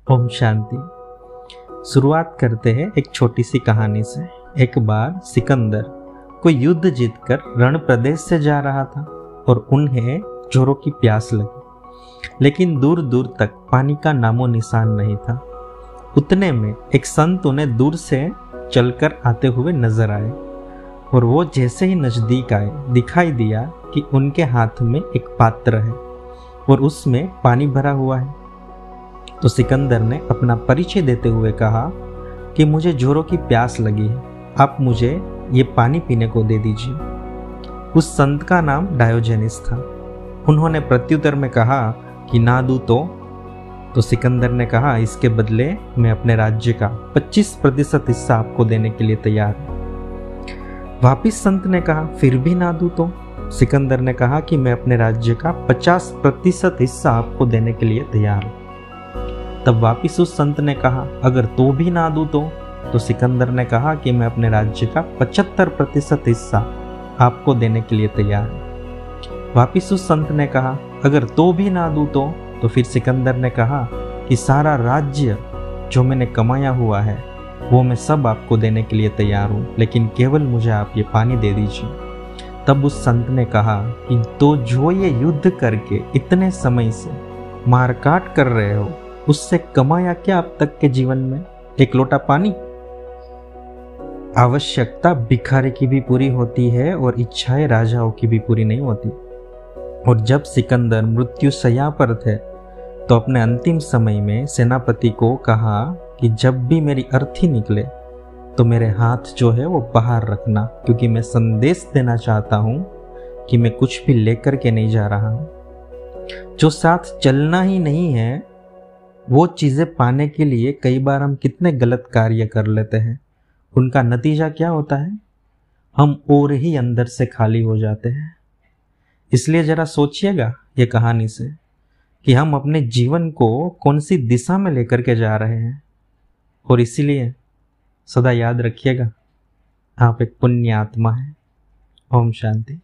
ओम शांति। शुरुआत करते हैं एक छोटी सी कहानी से। एक बार सिकंदर कोई युद्ध जीतकर रण प्रदेश से जा रहा था और उन्हें जोरों की प्यास लगी, लेकिन दूर दूर तक पानी का नामो निशान नहीं था। उतने में एक संत उन्हें दूर से चलकर आते हुए नजर आए और वो जैसे ही नजदीक आए दिखाई दिया कि उनके हाथ में एक पात्र है और उसमें पानी भरा हुआ है। तो सिकंदर ने अपना परिचय देते हुए कहा कि मुझे जोरों की प्यास लगी है, आप मुझे ये पानी पीने को दे दीजिए। उस संत का नाम डायोजेनिस था। उन्होंने प्रत्युत्तर में कहा कि ना दूं तो सिकंदर ने कहा, इसके बदले मैं अपने राज्य का 25% हिस्सा आपको देने के लिए तैयार हूं। वापिस संत ने कहा, फिर भी ना दूं तो? सिकंदर ने कहा कि मैं अपने राज्य का 50% हिस्सा आपको देने के लिए तैयार हूं। तब वापिस उस संत ने कहा, अगर तो भी ना दूं तो सिकंदर ने कहा कि मैं अपने राज्य का 75% हिस्सा आपको देने के लिए तैयार हूं। वापिस उस संत ने कहा, अगर तो भी ना दूं तो फिर सिकंदर ने कहा कि सारा राज्य जो मैंने कमाया हुआ है वो मैं सब आपको देने के लिए तैयार हूं, लेकिन केवल मुझे आप ये पानी दे दीजिए। तब उस संत ने कहा कि तो जो ये युद्ध करके इतने समय से मारकाट कर रहे हो, उससे कमाया क्या अब तक के जीवन में? एक लोटा पानी। आवश्यकता भिखारी की भी पूरी होती है और इच्छाएं राजाओं की भी पूरी नहीं होती। और जब सिकंदर मृत्यु शैया पर थे तो अपने अंतिम समय में सेनापति को कहा कि जब भी मेरी अर्थी निकले तो मेरे हाथ जो है वो बाहर रखना, क्योंकि मैं संदेश देना चाहता हूं कि मैं कुछ भी लेकर के नहीं जा रहा हूं। जो साथ चलना ही नहीं है, वो चीज़ें पाने के लिए कई बार हम कितने गलत कार्य कर लेते हैं। उनका नतीजा क्या होता है? हम और ही अंदर से खाली हो जाते हैं। इसलिए ज़रा सोचिएगा ये कहानी से कि हम अपने जीवन को कौन सी दिशा में लेकर के जा रहे हैं। और इसीलिए सदा याद रखिएगा, आप एक पुण्य आत्मा हैं। ओम शांति।